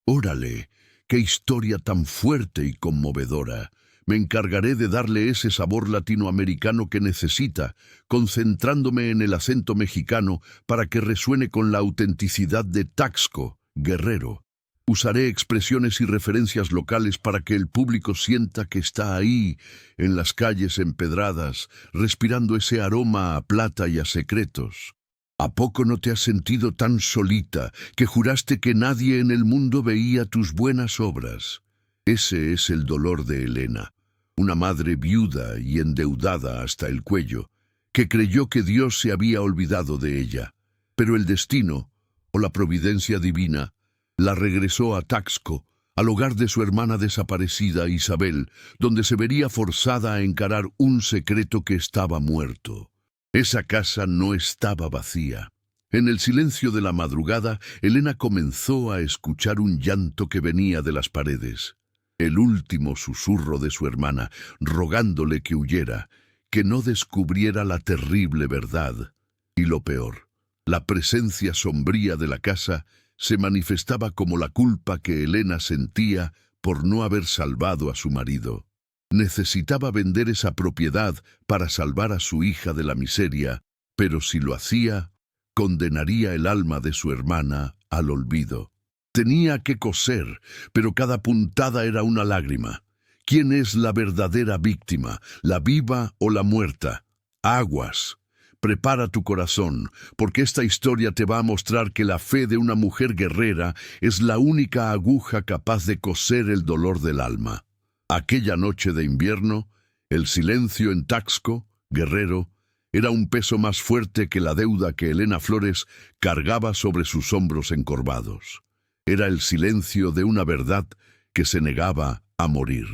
Órale, qué historia tan fuerte y conmovedora. Me encargaré de darle ese sabor latinoamericano que necesita, concentrándome en el acento mexicano para que resuene con la autenticidad de Taxco, Guerrero. Usaré expresiones y referencias locales para que el público sienta que está ahí, en las calles empedradas, respirando ese aroma a plata y a secretos. ¿A poco no te has sentido tan solita que juraste que nadie en el mundo veía tus buenas obras? Ese es el dolor de Elena, una madre viuda y endeudada hasta el cuello, que creyó que Dios se había olvidado de ella. Pero el destino, o la providencia divina, la regresó a Taxco, al hogar de su hermana desaparecida Isabel, donde se vería forzada a encarar un secreto que estaba muerto. Esa casa no estaba vacía. En el silencio de la madrugada, Elena comenzó a escuchar un llanto que venía de las paredes. El último susurro de su hermana, rogándole que huyera, que no descubriera la terrible verdad. Y lo peor, la presencia sombría de la casa se manifestaba como la culpa que Elena sentía por no haber salvado a su marido. Necesitaba vender esa propiedad para salvar a su hija de la miseria, pero si lo hacía, condenaría el alma de su hermana al olvido. Tenía que coser, pero cada puntada era una lágrima. ¿Quién es la verdadera víctima, la viva o la muerta? Aguas. Prepara tu corazón, porque esta historia te va a mostrar que la fe de una mujer guerrera es la única aguja capaz de coser el dolor del alma. Aquella noche de invierno, el silencio en Taxco, Guerrero, era un peso más fuerte que la deuda que Elena Flores cargaba sobre sus hombros encorvados. Era el silencio de una verdad que se negaba a morir.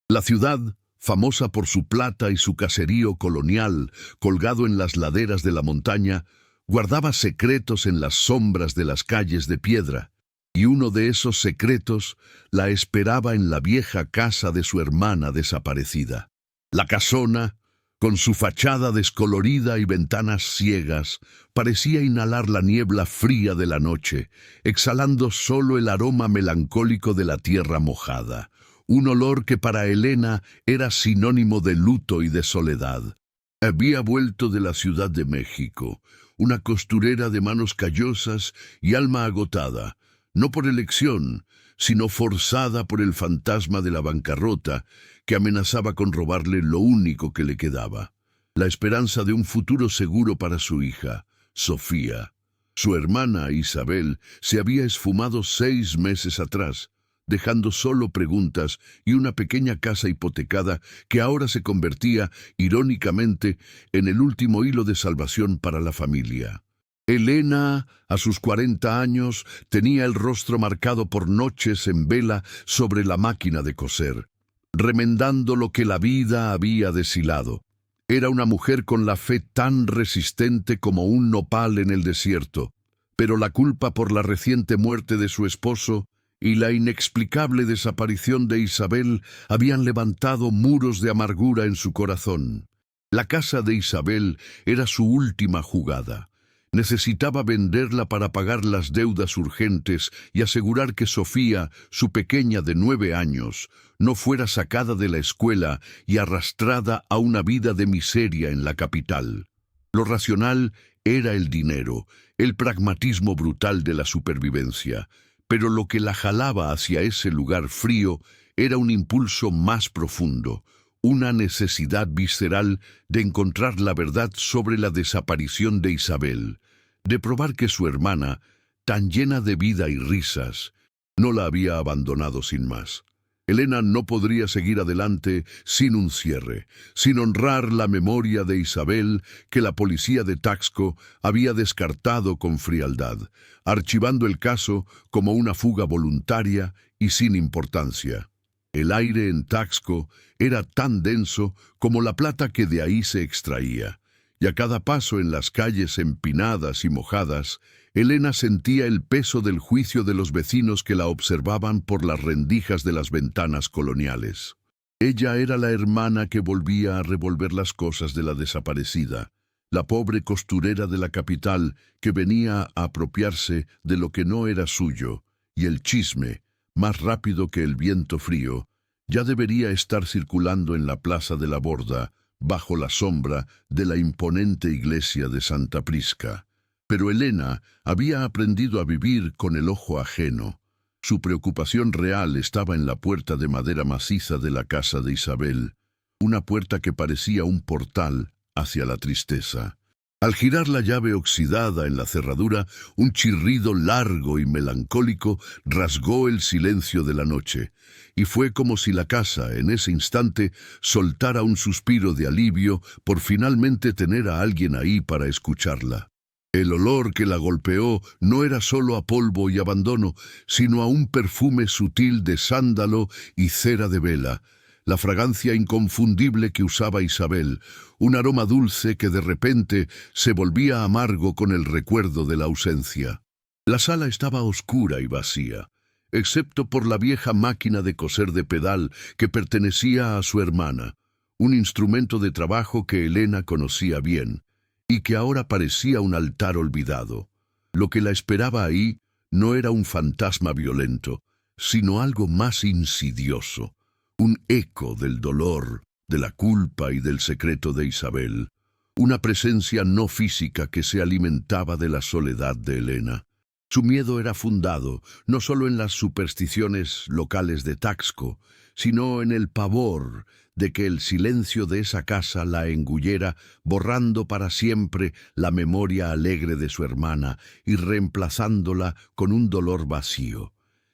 La ciudad, famosa por su plata y su caserío colonial colgado en las laderas de la montaña, guardaba secretos en las sombras de las calles de piedra. Y uno de esos secretos la esperaba en la vieja casa de su hermana desaparecida. La casona, con su fachada descolorida y ventanas ciegas, parecía inhalar la niebla fría de la noche, exhalando solo el aroma melancólico de la tierra mojada, un olor que para Elena era sinónimo de luto y de soledad. Había vuelto de la Ciudad de México, una costurera de manos callosas y alma agotada, no por elección, sino forzada por el fantasma de la bancarrota que amenazaba con robarle lo único que le quedaba, la esperanza de un futuro seguro para su hija, Sofía. Su hermana Isabel se había esfumado 6 meses atrás, dejando solo preguntas y una pequeña casa hipotecada que ahora se convertía, irónicamente, en el último hilo de salvación para la familia. Elena, a sus 40 años, tenía el rostro marcado por noches en vela sobre la máquina de coser, remendando lo que la vida había deshilado. Era una mujer con la fe tan resistente como un nopal en el desierto, pero la culpa por la reciente muerte de su esposo y la inexplicable desaparición de Isabel habían levantado muros de amargura en su corazón. La casa de Isabel era su última jugada. Necesitaba venderla para pagar las deudas urgentes y asegurar que Sofía, su pequeña de 9 años, no fuera sacada de la escuela y arrastrada a una vida de miseria en la capital. Lo racional era el dinero, el pragmatismo brutal de la supervivencia, pero lo que la jalaba hacia ese lugar frío era un impulso más profundo, una necesidad visceral de encontrar la verdad sobre la desaparición de Isabel, de probar que su hermana, tan llena de vida y risas, no la había abandonado sin más. Elena no podría seguir adelante sin un cierre, sin honrar la memoria de Isabel que la policía de Taxco había descartado con frialdad, archivando el caso como una fuga voluntaria y sin importancia. El aire en Taxco era tan denso como la plata que de ahí se extraía, y a cada paso en las calles empinadas y mojadas, Elena sentía el peso del juicio de los vecinos que la observaban por las rendijas de las ventanas coloniales. Ella era la hermana que volvía a revolver las cosas de la desaparecida, la pobre costurera de la capital que venía a apropiarse de lo que no era suyo, y el chisme, más rápido que el viento frío, ya debería estar circulando en la plaza de la Borda, bajo la sombra de la imponente iglesia de Santa Prisca. Pero Elena había aprendido a vivir con el ojo ajeno. Su preocupación real estaba en la puerta de madera maciza de la casa de Isabel, una puerta que parecía un portal hacia la tristeza. Al girar la llave oxidada en la cerradura, un chirrido largo y melancólico rasgó el silencio de la noche, y fue como si la casa, en ese instante, soltara un suspiro de alivio por finalmente tener a alguien ahí para escucharla. El olor que la golpeó no era solo a polvo y abandono, sino a un perfume sutil de sándalo y cera de vela, la fragancia inconfundible que usaba Isabel, un aroma dulce que de repente se volvía amargo con el recuerdo de la ausencia. La sala estaba oscura y vacía, excepto por la vieja máquina de coser de pedal que pertenecía a su hermana, un instrumento de trabajo que Elena conocía bien, y que ahora parecía un altar olvidado. Lo que la esperaba ahí no era un fantasma violento, sino algo más insidioso, un eco del dolor, de la culpa y del secreto de Isabel, una presencia no física que se alimentaba de la soledad de Elena. Su miedo era fundado no solo en las supersticiones locales de Taxco, sino en el pavor de que el silencio de esa casa la engullera, borrando para siempre la memoria alegre de su hermana y reemplazándola con un dolor vacío.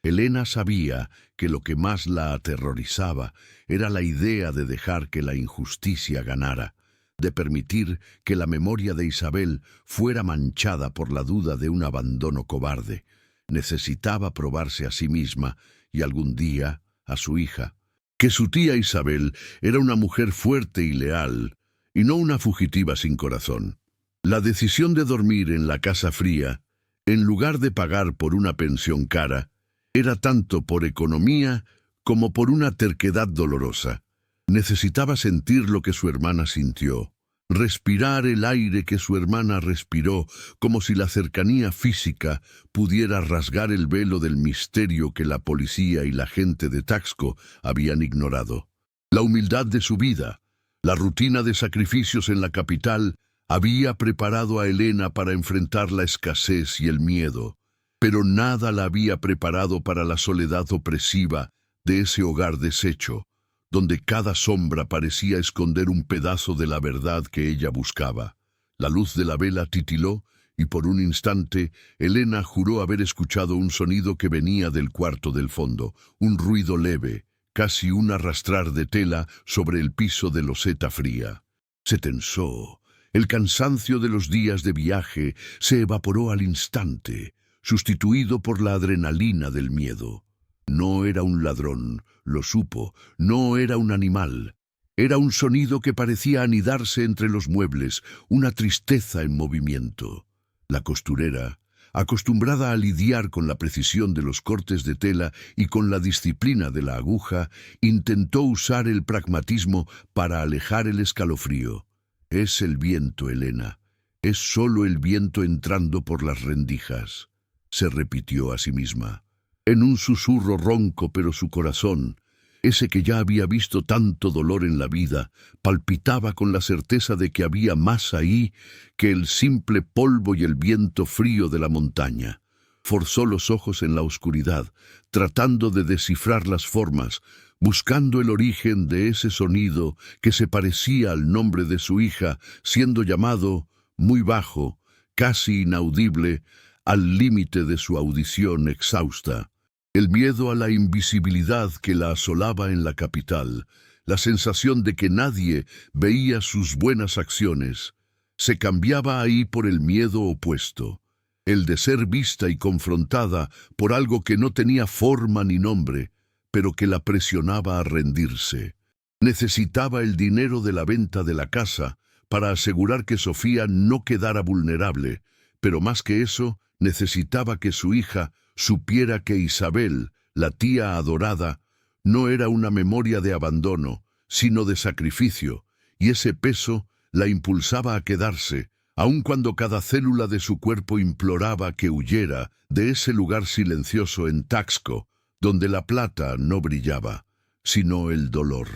Elena sabía que lo que más la aterrorizaba era la idea de dejar que la injusticia ganara, de permitir que la memoria de Isabel fuera manchada por la duda de un abandono cobarde. Necesitaba probarse a sí misma y algún día a su hija que su tía Isabel era una mujer fuerte y leal, y no una fugitiva sin corazón. La decisión de dormir en la casa fría, en lugar de pagar por una pensión cara, era tanto por economía como por una terquedad dolorosa. Necesitaba sentir lo que su hermana sintió, respirar el aire que su hermana respiró, como si la cercanía física pudiera rasgar el velo del misterio que la policía y la gente de Taxco habían ignorado. La humildad de su vida, la rutina de sacrificios en la capital, había preparado a Elena para enfrentar la escasez y el miedo, pero nada la había preparado para la soledad opresiva de ese hogar deshecho, donde cada sombra parecía esconder un pedazo de la verdad que ella buscaba. La luz de la vela titiló, y por un instante Elena juró haber escuchado un sonido que venía del cuarto del fondo, un ruido leve, casi un arrastrar de tela sobre el piso de loseta fría. Se tensó. El cansancio de los días de viaje se evaporó al instante, sustituido por la adrenalina del miedo. No era un ladrón, lo supo, no era un animal. Era un sonido que parecía anidarse entre los muebles, una tristeza en movimiento. La costurera, acostumbrada a lidiar con la precisión de los cortes de tela y con la disciplina de la aguja, intentó usar el pragmatismo para alejar el escalofrío. Es el viento, Elena. Es solo el viento entrando por las rendijas, se repitió a sí misma. En un susurro ronco, pero su corazón, ese que ya había visto tanto dolor en la vida, palpitaba con la certeza de que había más ahí que el simple polvo y el viento frío de la montaña. Forzó los ojos en la oscuridad, tratando de descifrar las formas, buscando el origen de ese sonido que se parecía al nombre de su hija, siendo llamado, muy bajo, casi inaudible, al límite de su audición exhausta. El miedo a la invisibilidad que la asolaba en la capital, la sensación de que nadie veía sus buenas acciones, se cambiaba ahí por el miedo opuesto, el de ser vista y confrontada por algo que no tenía forma ni nombre, pero que la presionaba a rendirse. Necesitaba el dinero de la venta de la casa para asegurar que Sofía no quedara vulnerable, pero más que eso, necesitaba que su hija supiera que Isabel, la tía adorada, no era una memoria de abandono, sino de sacrificio, y ese peso la impulsaba a quedarse, aun cuando cada célula de su cuerpo imploraba que huyera de ese lugar silencioso en Taxco, donde la plata no brillaba, sino el dolor.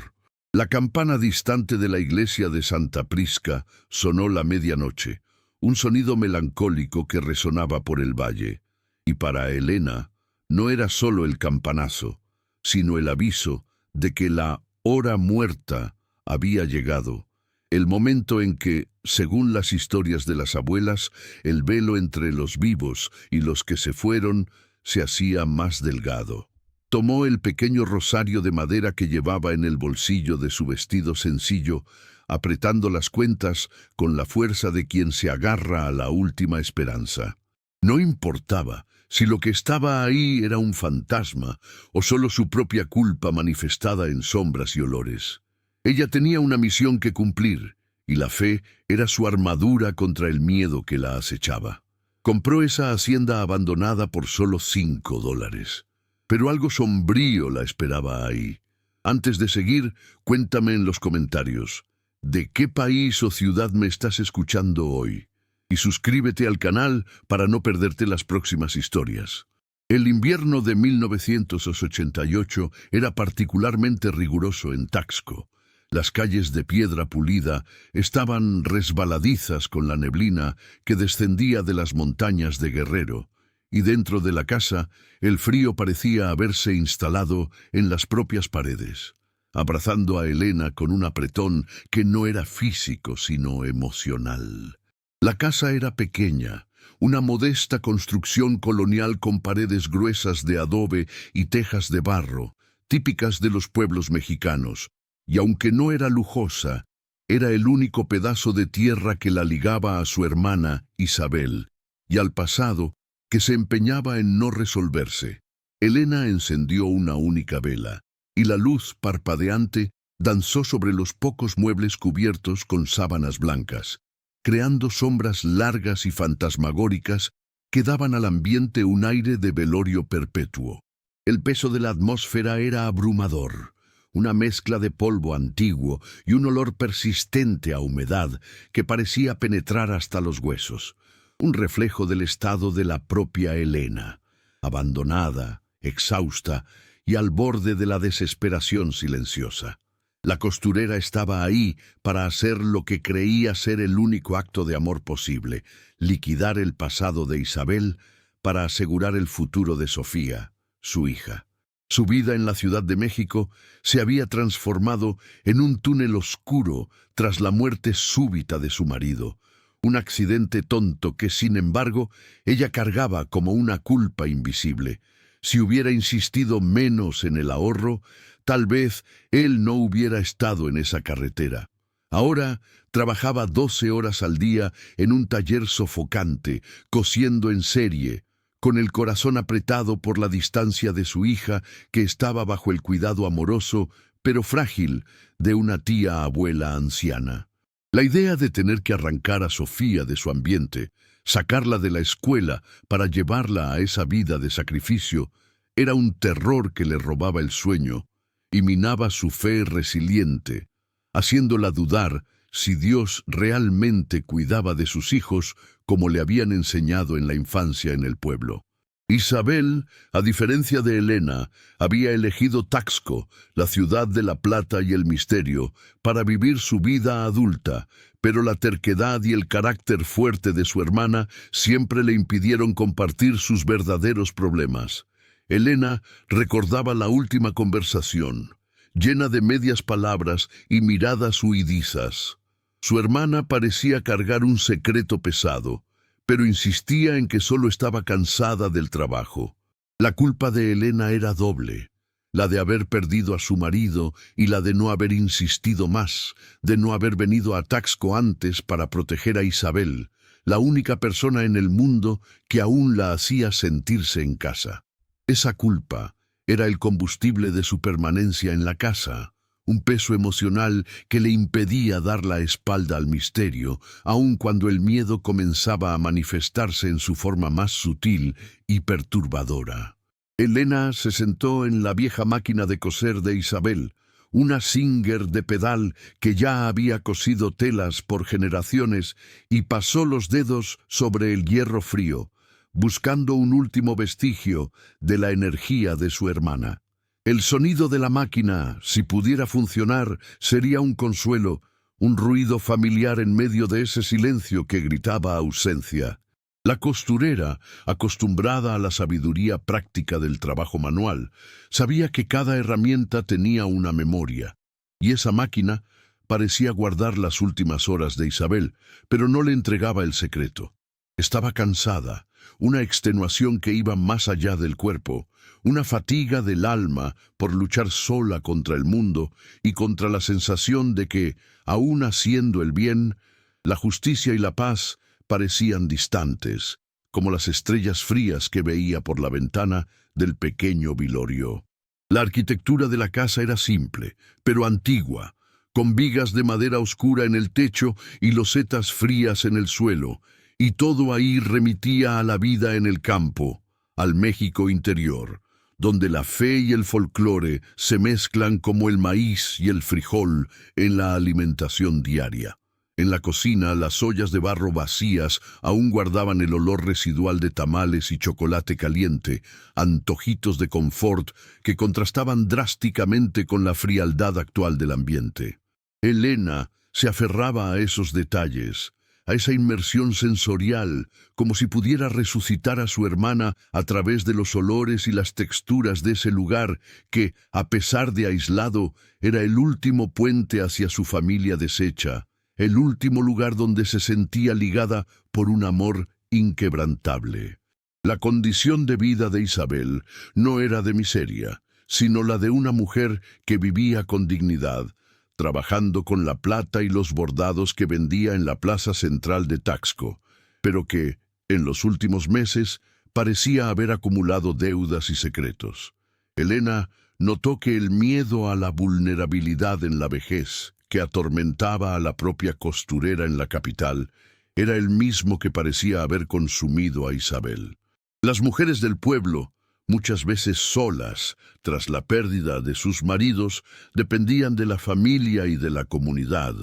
La campana distante de la iglesia de Santa Prisca sonó la medianoche, un sonido melancólico que resonaba por el valle. Y para Elena no era solo el campanazo, sino el aviso de que la hora muerta había llegado, el momento en que, según las historias de las abuelas, el velo entre los vivos y los que se fueron se hacía más delgado. Tomó el pequeño rosario de madera que llevaba en el bolsillo de su vestido sencillo, apretando las cuentas con la fuerza de quien se agarra a la última esperanza. No importaba si lo que estaba ahí era un fantasma o solo su propia culpa manifestada en sombras y olores. Ella tenía una misión que cumplir, y la fe era su armadura contra el miedo que la acechaba. Compró esa hacienda abandonada por solo $5. Pero algo sombrío la esperaba ahí. Antes de seguir, cuéntame en los comentarios, ¿de qué país o ciudad me estás escuchando hoy? Y suscríbete al canal para no perderte las próximas historias. El invierno de 1988 era particularmente riguroso en Taxco. Las calles de piedra pulida estaban resbaladizas con la neblina que descendía de las montañas de Guerrero, y dentro de la casa el frío parecía haberse instalado en las propias paredes, abrazando a Elena con un apretón que no era físico sino emocional. La casa era pequeña, una modesta construcción colonial con paredes gruesas de adobe y tejas de barro, típicas de los pueblos mexicanos, y aunque no era lujosa, era el único pedazo de tierra que la ligaba a su hermana Isabel, y al pasado que se empeñaba en no resolverse. Elena encendió una única vela, y la luz parpadeante danzó sobre los pocos muebles cubiertos con sábanas blancas, creando sombras largas y fantasmagóricas que daban al ambiente un aire de velorio perpetuo. El peso de la atmósfera era abrumador, una mezcla de polvo antiguo y un olor persistente a humedad que parecía penetrar hasta los huesos, un reflejo del estado de la propia Elena, abandonada, exhausta y al borde de la desesperación silenciosa. La costurera estaba ahí para hacer lo que creía ser el único acto de amor posible, liquidar el pasado de Isabel para asegurar el futuro de Sofía, su hija. Su vida en la Ciudad de México se había transformado en un túnel oscuro tras la muerte súbita de su marido, un accidente tonto que, sin embargo, ella cargaba como una culpa invisible. Si hubiera insistido menos en el ahorro, tal vez él no hubiera estado en esa carretera. Ahora trabajaba 12 horas al día en un taller sofocante, cosiendo en serie, con el corazón apretado por la distancia de su hija, que estaba bajo el cuidado amoroso, pero frágil, de una tía abuela anciana. La idea de tener que arrancar a Sofía de su ambiente, sacarla de la escuela para llevarla a esa vida de sacrificio, era un terror que le robaba el sueño y minaba su fe resiliente, haciéndola dudar si Dios realmente cuidaba de sus hijos como le habían enseñado en la infancia en el pueblo. Isabel, a diferencia de Elena, había elegido Taxco, la ciudad de la plata y el misterio, para vivir su vida adulta, pero la terquedad y el carácter fuerte de su hermana siempre le impidieron compartir sus verdaderos problemas. Elena recordaba la última conversación, llena de medias palabras y miradas huidizas. Su hermana parecía cargar un secreto pesado, pero insistía en que solo estaba cansada del trabajo. La culpa de Elena era doble, la de haber perdido a su marido y la de no haber insistido más, de no haber venido a Taxco antes para proteger a Isabel, la única persona en el mundo que aún la hacía sentirse en casa. Esa culpa era el combustible de su permanencia en la casa, un peso emocional que le impedía dar la espalda al misterio, aun cuando el miedo comenzaba a manifestarse en su forma más sutil y perturbadora. Elena se sentó en la vieja máquina de coser de Isabel, una Singer de pedal que ya había cosido telas por generaciones, y pasó los dedos sobre el hierro frío, buscando un último vestigio de la energía de su hermana. El sonido de la máquina, si pudiera funcionar, sería un consuelo, un ruido familiar en medio de ese silencio que gritaba ausencia. La costurera, acostumbrada a la sabiduría práctica del trabajo manual, sabía que cada herramienta tenía una memoria, y esa máquina parecía guardar las últimas horas de Isabel, pero no le entregaba el secreto. Estaba cansada, una extenuación que iba más allá del cuerpo, una fatiga del alma por luchar sola contra el mundo y contra la sensación de que, aun haciendo el bien, la justicia y la paz parecían distantes, como las estrellas frías que veía por la ventana del pequeño vilorio. La arquitectura de la casa era simple, pero antigua, con vigas de madera oscura en el techo y losetas frías en el suelo, y todo ahí remitía a la vida en el campo, al México interior, donde la fe y el folclore se mezclan como el maíz y el frijol en la alimentación diaria. En la cocina, las ollas de barro vacías aún guardaban el olor residual de tamales y chocolate caliente, antojitos de confort que contrastaban drásticamente con la frialdad actual del ambiente. Elena se aferraba a esos detalles, a esa inmersión sensorial, como si pudiera resucitar a su hermana a través de los olores y las texturas de ese lugar que, a pesar de aislado, era el último puente hacia su familia deshecha, el último lugar donde se sentía ligada por un amor inquebrantable. La condición de vida de Isabel no era de miseria, sino la de una mujer que vivía con dignidad, trabajando con la plata y los bordados que vendía en la plaza central de Taxco, pero que, en los últimos meses, parecía haber acumulado deudas y secretos. Elena notó que el miedo a la vulnerabilidad en la vejez, que atormentaba a la propia costurera en la capital, era el mismo que parecía haber consumido a Isabel. Las mujeres del pueblo, muchas veces solas, tras la pérdida de sus maridos, dependían de la familia y de la comunidad,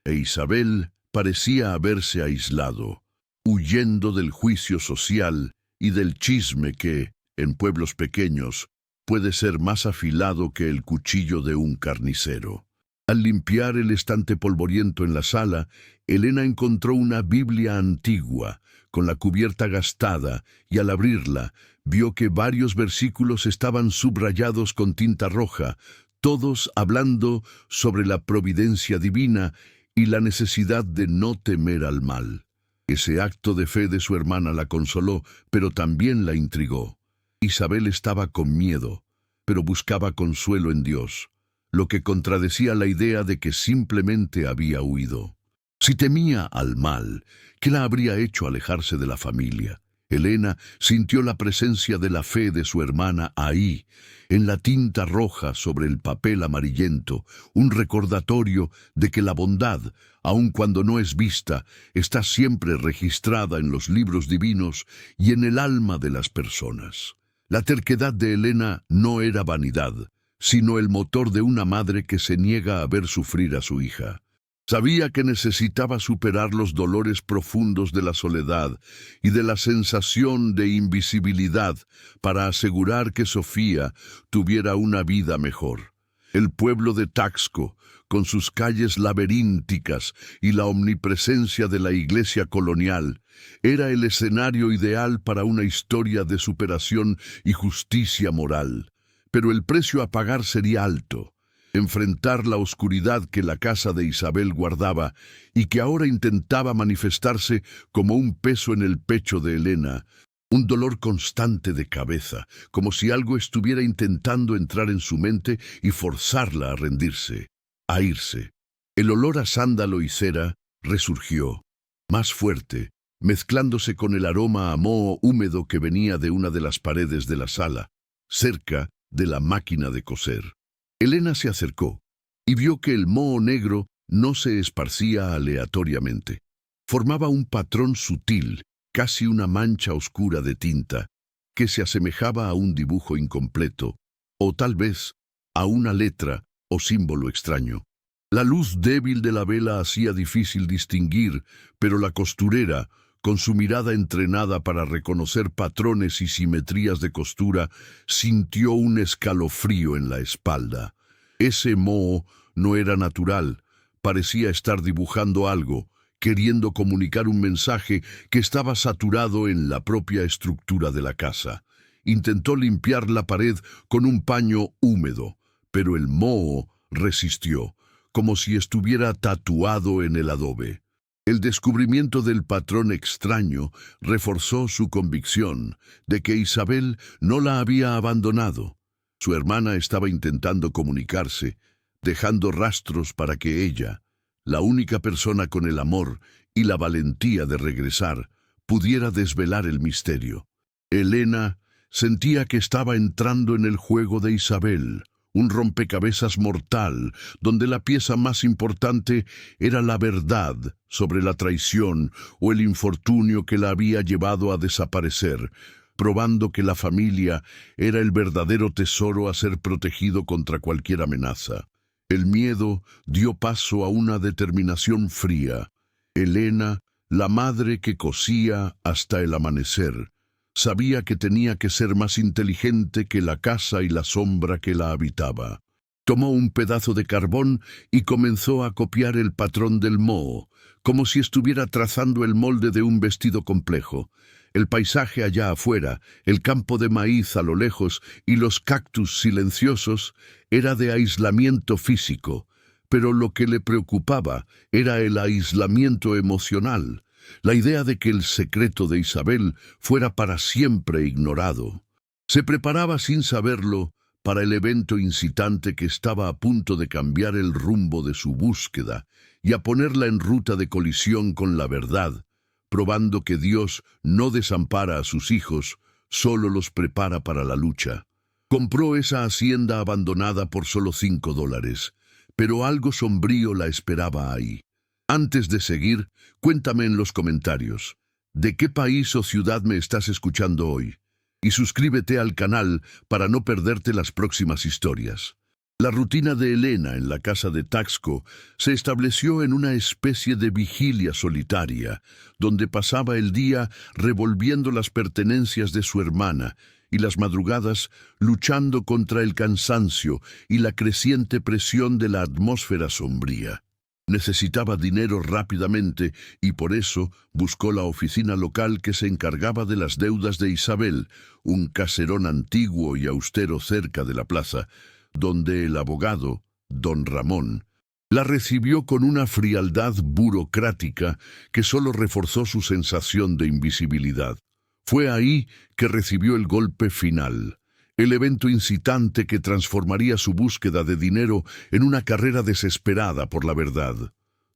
e Isabel parecía haberse aislado, huyendo del juicio social y del chisme que, en pueblos pequeños, puede ser más afilado que el cuchillo de un carnicero. Al limpiar el estante polvoriento en la sala, Elena encontró una Biblia antigua, con la cubierta gastada, y al abrirla, vio que varios versículos estaban subrayados con tinta roja, todos hablando sobre la providencia divina y la necesidad de no temer al mal. Ese acto de fe de su hermana la consoló, pero también la intrigó. Isabel estaba con miedo, pero buscaba consuelo en Dios, lo que contradecía la idea de que simplemente había huido. Si temía al mal, ¿qué la habría hecho alejarse de la familia? Elena sintió la presencia de la fe de su hermana ahí, en la tinta roja sobre el papel amarillento, un recordatorio de que la bondad, aun cuando no es vista, está siempre registrada en los libros divinos y en el alma de las personas. La terquedad de Elena no era vanidad, sino el motor de una madre que se niega a ver sufrir a su hija. Sabía que necesitaba superar los dolores profundos de la soledad y de la sensación de invisibilidad para asegurar que Sofía tuviera una vida mejor. El pueblo de Taxco, con sus calles laberínticas y la omnipresencia de la iglesia colonial, era el escenario ideal para una historia de superación y justicia moral. Pero el precio a pagar sería alto. Enfrentar la oscuridad que la casa de Isabel guardaba y que ahora intentaba manifestarse como un peso en el pecho de Elena, un dolor constante de cabeza, como si algo estuviera intentando entrar en su mente y forzarla a rendirse, a irse. El olor a sándalo y cera resurgió, más fuerte, mezclándose con el aroma a moho húmedo que venía de una de las paredes de la sala, cerca de la máquina de coser. Elena se acercó y vio que el moho negro no se esparcía aleatoriamente. Formaba un patrón sutil, casi una mancha oscura de tinta, que se asemejaba a un dibujo incompleto, o tal vez a una letra o símbolo extraño. La luz débil de la vela hacía difícil distinguir, pero la costurera, con su mirada entrenada para reconocer patrones y simetrías de costura, sintió un escalofrío en la espalda. Ese moho no era natural, parecía estar dibujando algo, queriendo comunicar un mensaje que estaba saturado en la propia estructura de la casa. Intentó limpiar la pared con un paño húmedo, pero el moho resistió, como si estuviera tatuado en el adobe. El descubrimiento del patrón extraño reforzó su convicción de que Isabel no la había abandonado. Su hermana estaba intentando comunicarse, dejando rastros para que ella, la única persona con el amor y la valentía de regresar, pudiera desvelar el misterio. Elena sentía que estaba entrando en el juego de Isabel, un rompecabezas mortal, donde la pieza más importante era la verdad sobre la traición o el infortunio que la había llevado a desaparecer, probando que la familia era el verdadero tesoro a ser protegido contra cualquier amenaza. El miedo dio paso a una determinación fría. Elena, la madre que cosía hasta el amanecer, sabía que tenía que ser más inteligente que la casa y la sombra que la habitaba. Tomó un pedazo de carbón y comenzó a copiar el patrón del moho, como si estuviera trazando el molde de un vestido complejo. El paisaje allá afuera, el campo de maíz a lo lejos y los cactus silenciosos, era de aislamiento físico, pero lo que le preocupaba era el aislamiento emocional, la idea de que el secreto de Isabel fuera para siempre ignorado. Se preparaba sin saberlo para el evento incitante que estaba a punto de cambiar el rumbo de su búsqueda y a ponerla en ruta de colisión con la verdad, probando que Dios no desampara a sus hijos, solo los prepara para la lucha. Compró esa hacienda abandonada por solo $5, pero algo sombrío la esperaba ahí. Antes de seguir, cuéntame en los comentarios, ¿de qué país o ciudad me estás escuchando hoy? Y suscríbete al canal para no perderte las próximas historias. La rutina de Elena en la casa de Taxco se estableció en una especie de vigilia solitaria, donde pasaba el día revolviendo las pertenencias de su hermana y las madrugadas luchando contra el cansancio y la creciente presión de la atmósfera sombría. Necesitaba dinero rápidamente y por eso buscó la oficina local que se encargaba de las deudas de Isabel, un caserón antiguo y austero cerca de la plaza, donde el abogado, don Ramón, la recibió con una frialdad burocrática que solo reforzó su sensación de invisibilidad. Fue ahí que recibió el golpe final, el evento incitante que transformaría su búsqueda de dinero en una carrera desesperada por la verdad.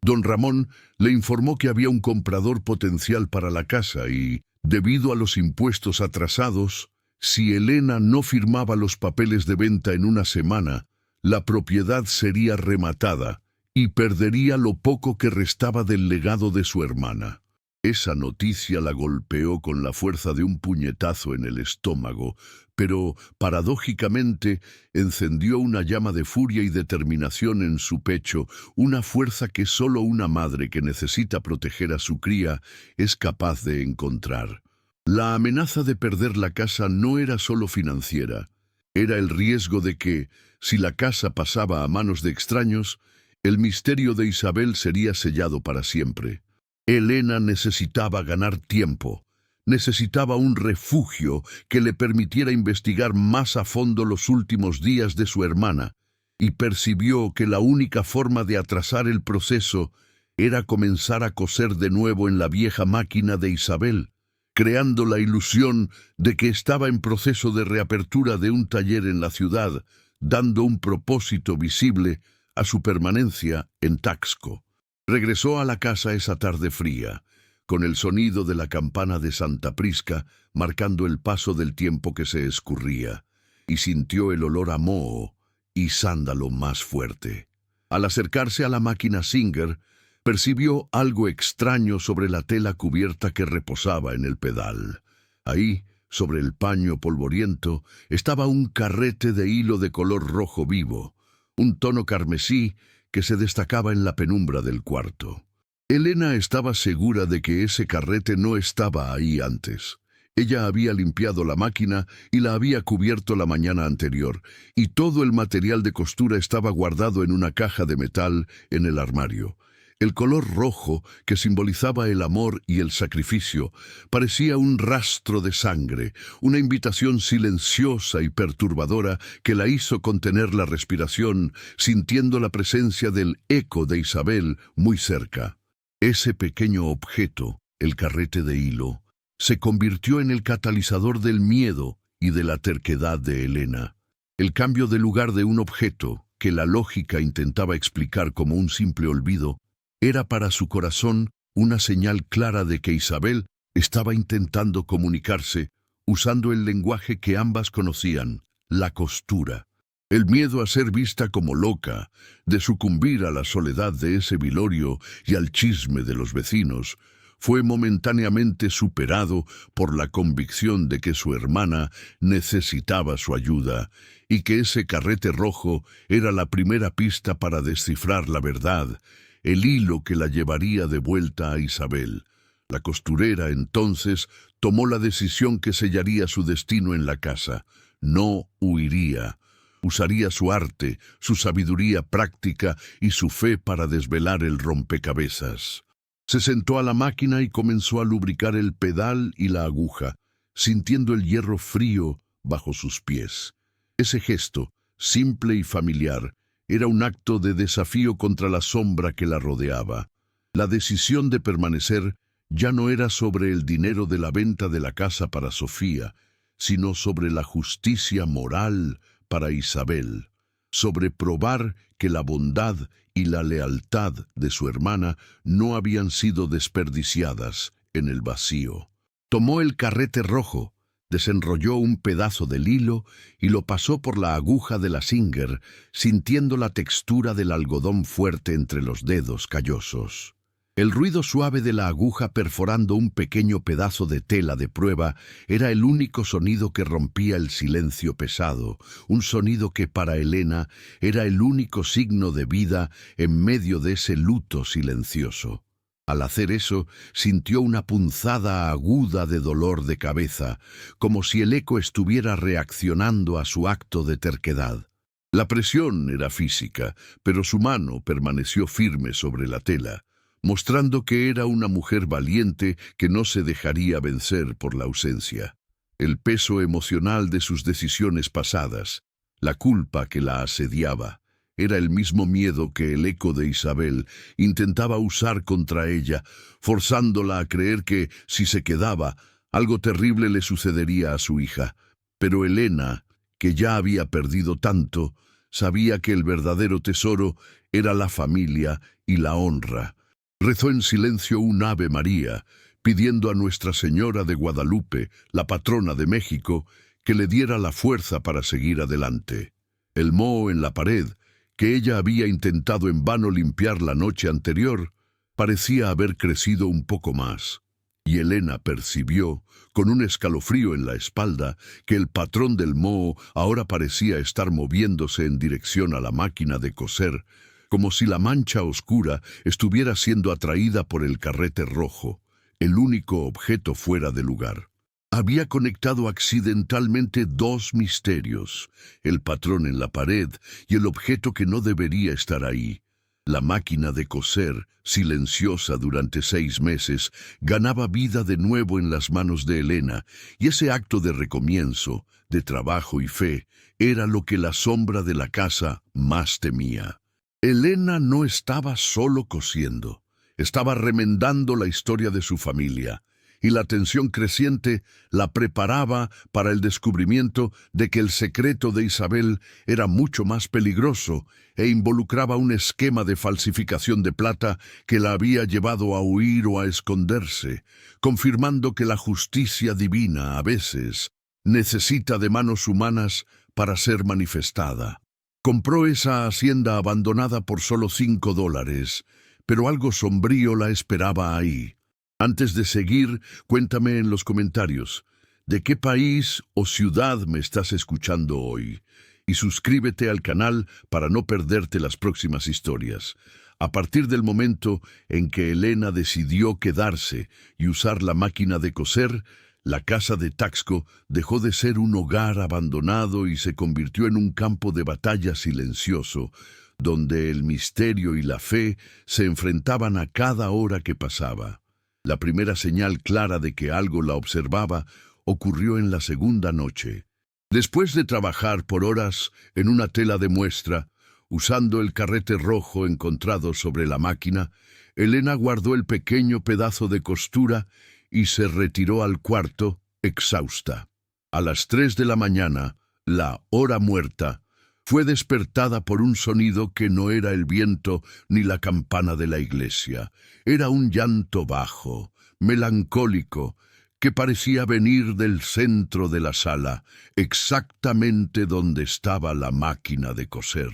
Don Ramón le informó que había un comprador potencial para la casa y, debido a los impuestos atrasados, si Elena no firmaba los papeles de venta en una semana, la propiedad sería rematada y perdería lo poco que restaba del legado de su hermana. Esa noticia la golpeó con la fuerza de un puñetazo en el estómago, pero, paradójicamente, encendió una llama de furia y determinación en su pecho, una fuerza que solo una madre que necesita proteger a su cría es capaz de encontrar. La amenaza de perder la casa no era solo financiera, era el riesgo de que, si la casa pasaba a manos de extraños, el misterio de Isabel sería sellado para siempre. Elena necesitaba ganar tiempo, necesitaba un refugio que le permitiera investigar más a fondo los últimos días de su hermana, y percibió que la única forma de atrasar el proceso era comenzar a coser de nuevo en la vieja máquina de Isabel, creando la ilusión de que estaba en proceso de reapertura de un taller en la ciudad, dando un propósito visible a su permanencia en Taxco. Regresó a la casa esa tarde fría, con el sonido de la campana de Santa Prisca marcando el paso del tiempo que se escurría, y sintió el olor a moho y sándalo más fuerte. Al acercarse a la máquina Singer, percibió algo extraño sobre la tela cubierta que reposaba en el pedal. Ahí, sobre el paño polvoriento, estaba un carrete de hilo de color rojo vivo, un tono carmesí que se destacaba en la penumbra del cuarto. Elena estaba segura de que ese carrete no estaba ahí antes. Ella había limpiado la máquina y la había cubierto la mañana anterior, y todo el material de costura estaba guardado en una caja de metal en el armario. El color rojo, que simbolizaba el amor y el sacrificio, parecía un rastro de sangre, una invitación silenciosa y perturbadora que la hizo contener la respiración, sintiendo la presencia del eco de Isabel muy cerca. Ese pequeño objeto, el carrete de hilo, se convirtió en el catalizador del miedo y de la terquedad de Elena. El cambio de lugar de un objeto, que la lógica intentaba explicar como un simple olvido, era para su corazón una señal clara de que Isabel estaba intentando comunicarse usando el lenguaje que ambas conocían, la costura. El miedo a ser vista como loca, de sucumbir a la soledad de ese vilorio y al chisme de los vecinos, fue momentáneamente superado por la convicción de que su hermana necesitaba su ayuda y que ese carrete rojo era la primera pista para descifrar la verdad, el hilo que la llevaría de vuelta a Isabel. La costurera, entonces, tomó la decisión que sellaría su destino en la casa. No huiría. Usaría su arte, su sabiduría práctica y su fe para desvelar el rompecabezas. Se sentó a la máquina y comenzó a lubricar el pedal y la aguja, sintiendo el hierro frío bajo sus pies. Ese gesto, simple y familiar, era un acto de desafío contra la sombra que la rodeaba. La decisión de permanecer ya no era sobre el dinero de la venta de la casa para Sofía, sino sobre la justicia moral para Isabel, sobre probar que la bondad y la lealtad de su hermana no habían sido desperdiciadas en el vacío. Tomó el carrete rojo, desenrolló un pedazo del hilo y lo pasó por la aguja de la Singer, sintiendo la textura del algodón fuerte entre los dedos callosos. El ruido suave de la aguja perforando un pequeño pedazo de tela de prueba era el único sonido que rompía el silencio pesado, un sonido que para Elena era el único signo de vida en medio de ese luto silencioso. Al hacer eso, sintió una punzada aguda de dolor de cabeza, como si el eco estuviera reaccionando a su acto de terquedad. La presión era física, pero su mano permaneció firme sobre la tela, mostrando que era una mujer valiente que no se dejaría vencer por la ausencia. El peso emocional de sus decisiones pasadas, la culpa que la asediaba, era el mismo miedo que el eco de Isabel intentaba usar contra ella, forzándola a creer que, si se quedaba, algo terrible le sucedería a su hija. Pero Elena, que ya había perdido tanto, sabía que el verdadero tesoro era la familia y la honra. Rezó en silencio un Ave María, pidiendo a Nuestra Señora de Guadalupe, la patrona de México, que le diera la fuerza para seguir adelante. El moho en la pared, que ella había intentado en vano limpiar la noche anterior, parecía haber crecido un poco más, y Elena percibió, con un escalofrío en la espalda, que el patrón del moho ahora parecía estar moviéndose en dirección a la máquina de coser, como si la mancha oscura estuviera siendo atraída por el carrete rojo, el único objeto fuera de lugar. Había conectado accidentalmente dos misterios, el patrón en la pared y el objeto que no debería estar ahí. La máquina de coser, silenciosa durante 6 meses, ganaba vida de nuevo en las manos de Elena, y ese acto de recomienzo, de trabajo y fe, era lo que la sombra de la casa más temía. Elena no estaba solo cosiendo, estaba remendando la historia de su familia, y la tensión creciente la preparaba para el descubrimiento de que el secreto de Isabel era mucho más peligroso e involucraba un esquema de falsificación de plata que la había llevado a huir o a esconderse, confirmando que la justicia divina, a veces, necesita de manos humanas para ser manifestada. Compró esa hacienda abandonada por solo $5, pero algo sombrío la esperaba ahí. Antes de seguir, cuéntame en los comentarios, ¿de qué país o ciudad me estás escuchando hoy? Y suscríbete al canal para no perderte las próximas historias. A partir del momento en que Elena decidió quedarse y usar la máquina de coser, la casa de Taxco dejó de ser un hogar abandonado y se convirtió en un campo de batalla silencioso, donde el misterio y la fe se enfrentaban a cada hora que pasaba. La primera señal clara de que algo la observaba ocurrió en la segunda noche. Después de trabajar por horas en una tela de muestra, usando el carrete rojo encontrado sobre la máquina, Elena guardó el pequeño pedazo de costura y se retiró al cuarto, exhausta. A las 3 de la mañana, la hora muerta, fue despertada por un sonido que no era el viento ni la campana de la iglesia. Era un llanto bajo, melancólico, que parecía venir del centro de la sala, exactamente donde estaba la máquina de coser.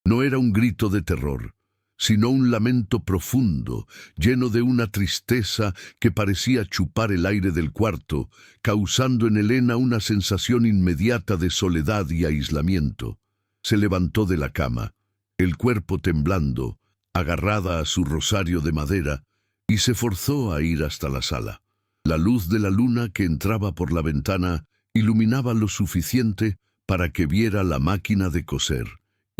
No era un grito de terror, sino un lamento profundo, lleno de una tristeza que parecía chupar el aire del cuarto, causando en Elena una sensación inmediata de soledad y aislamiento. Se levantó de la cama, el cuerpo temblando, agarrada a su rosario de madera, y se forzó a ir hasta la sala. La luz de la luna que entraba por la ventana iluminaba lo suficiente para que viera la máquina de coser,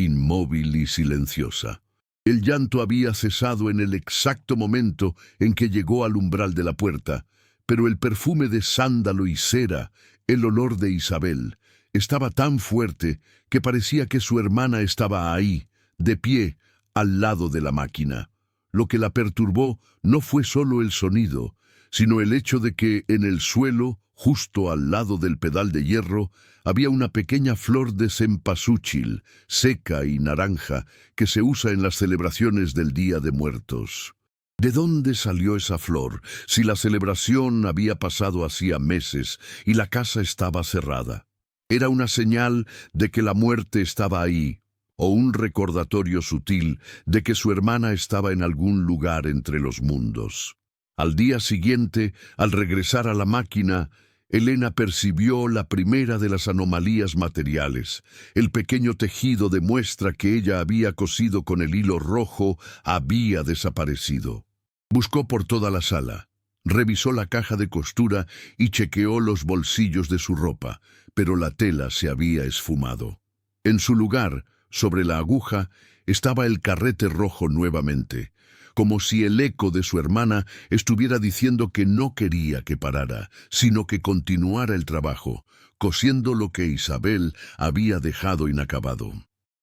inmóvil y silenciosa. El llanto había cesado en el exacto momento en que llegó al umbral de la puerta, pero el perfume de sándalo y cera, el olor de Isabel, estaba tan fuerte que parecía que su hermana estaba ahí, de pie, al lado de la máquina. Lo que la perturbó no fue solo el sonido, sino el hecho de que en el suelo, justo al lado del pedal de hierro, había una pequeña flor de cempasúchil, seca y naranja, que se usa en las celebraciones del Día de Muertos. ¿De dónde salió esa flor, si la celebración había pasado hacía meses y la casa estaba cerrada? Era una señal de que la muerte estaba ahí, o un recordatorio sutil de que su hermana estaba en algún lugar entre los mundos. Al día siguiente, al regresar a la máquina, Elena percibió la primera de las anomalías materiales. El pequeño tejido de muestra que ella había cosido con el hilo rojo había desaparecido. Buscó por toda la sala, revisó la caja de costura y chequeó los bolsillos de su ropa, pero la tela se había esfumado. En su lugar, sobre la aguja, estaba el carrete rojo nuevamente, como si el eco de su hermana estuviera diciendo que no quería que parara, sino que continuara el trabajo, cosiendo lo que Isabel había dejado inacabado.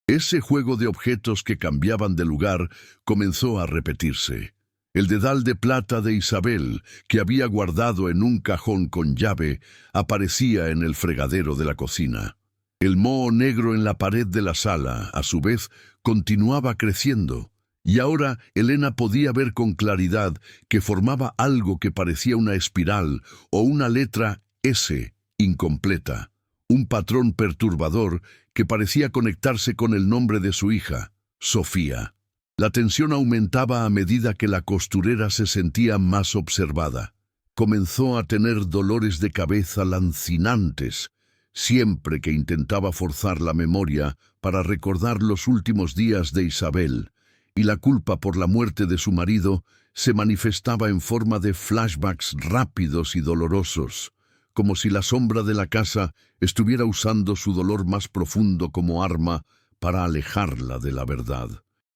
Ese juego de objetos que cambiaban de lugar comenzó a repetirse. El dedal de plata de Isabel, que había guardado en un cajón con llave, aparecía en el fregadero de la cocina. El moho negro en la pared de la sala, a su vez, continuaba creciendo. Y ahora Elena podía ver con claridad que formaba algo que parecía una espiral o una letra S incompleta, un patrón perturbador que parecía conectarse con el nombre de su hija, Sofía. La tensión aumentaba a medida que la costurera se sentía más observada. Comenzó a tener dolores de cabeza lancinantes, siempre que intentaba forzar la memoria para recordar los últimos días de Isabel, y la culpa por la muerte de su marido se manifestaba en forma de flashbacks rápidos y dolorosos, como si la sombra de la casa estuviera usando su dolor más profundo como arma para alejarla de la verdad.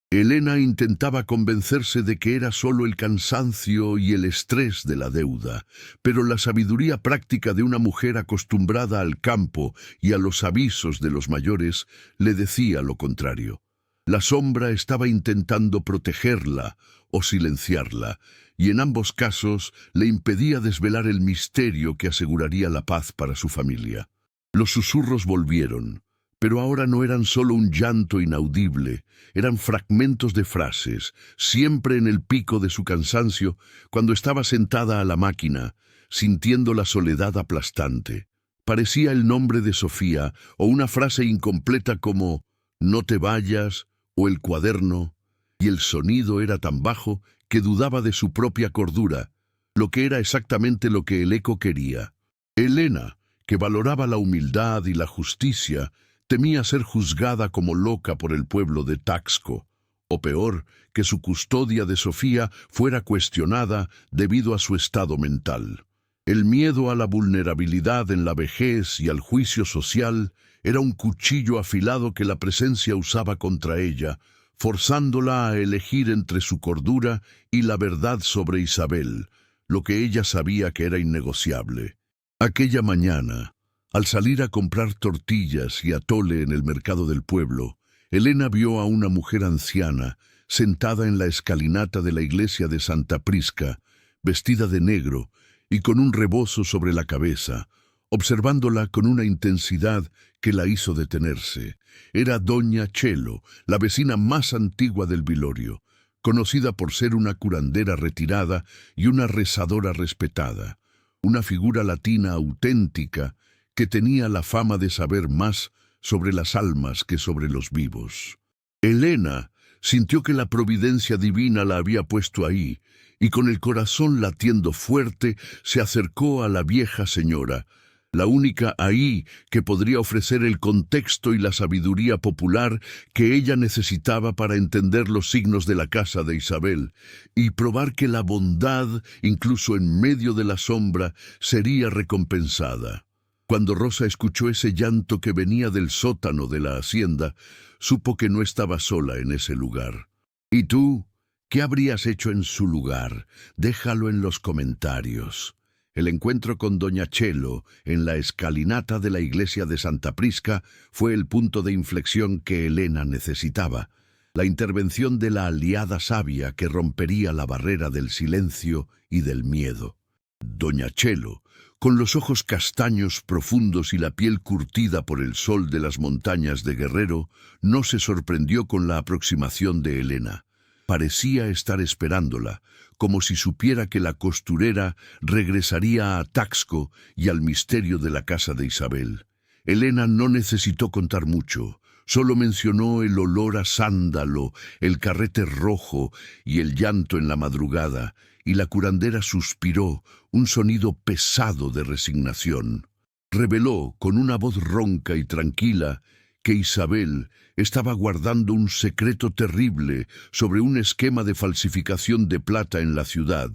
Elena intentaba convencerse de que era solo el cansancio y el estrés de la deuda, pero la sabiduría práctica de una mujer acostumbrada al campo y a los avisos de los mayores le decía lo contrario. La sombra estaba intentando protegerla o silenciarla, y en ambos casos le impedía desvelar el misterio que aseguraría la paz para su familia. Los susurros volvieron, pero ahora no eran solo un llanto inaudible, eran fragmentos de frases, siempre en el pico de su cansancio, cuando estaba sentada a la máquina, sintiendo la soledad aplastante. Parecía el nombre de Sofía o una frase incompleta como «no te vayas» o el cuaderno, y el sonido era tan bajo que dudaba de su propia cordura, lo que era exactamente lo que el eco quería. Elena, que valoraba la humildad y la justicia, temía ser juzgada como loca por el pueblo de Taxco, o peor, que su custodia de Sofía fuera cuestionada debido a su estado mental. El miedo a la vulnerabilidad en la vejez y al juicio social era un cuchillo afilado que la presencia usaba contra ella, forzándola a elegir entre su cordura y la verdad sobre Isabel, lo que ella sabía que era innegociable. Aquella mañana, al salir a comprar tortillas y atole en el mercado del pueblo, Elena vio a una mujer anciana sentada en la escalinata de la iglesia de Santa Prisca, vestida de negro y con un rebozo sobre la cabeza, observándola con una intensidad que la hizo detenerse. Era doña Chelo, la vecina más antigua del vilorio, conocida por ser una curandera retirada y una rezadora respetada, una figura latina auténtica que tenía la fama de saber más sobre las almas que sobre los vivos. Elena sintió que la providencia divina la había puesto ahí, y con el corazón latiendo fuerte se acercó a la vieja señora, la única ahí que podría ofrecer el contexto y la sabiduría popular que ella necesitaba para entender los signos de la casa de Isabel y probar que la bondad, incluso en medio de la sombra, sería recompensada. Cuando Rosa escuchó ese llanto que venía del sótano de la hacienda, supo que no estaba sola en ese lugar. ¿Y tú? ¿Qué habrías hecho en su lugar? Déjalo en los comentarios. El encuentro con doña Chelo en la escalinata de la iglesia de Santa Prisca fue el punto de inflexión que Elena necesitaba. La intervención de la aliada sabia que rompería la barrera del silencio y del miedo. Doña Chelo, con los ojos castaños profundos y la piel curtida por el sol de las montañas de Guerrero, no se sorprendió con la aproximación de Elena. Parecía estar esperándola, como si supiera que la costurera regresaría a Taxco y al misterio de la casa de Isabel. Elena no necesitó contar mucho, solo mencionó el olor a sándalo, el carrete rojo y el llanto en la madrugada, y la curandera suspiró, un sonido pesado de resignación. Reveló, con una voz ronca y tranquila, que Isabel estaba guardando un secreto terrible sobre un esquema de falsificación de plata en la ciudad,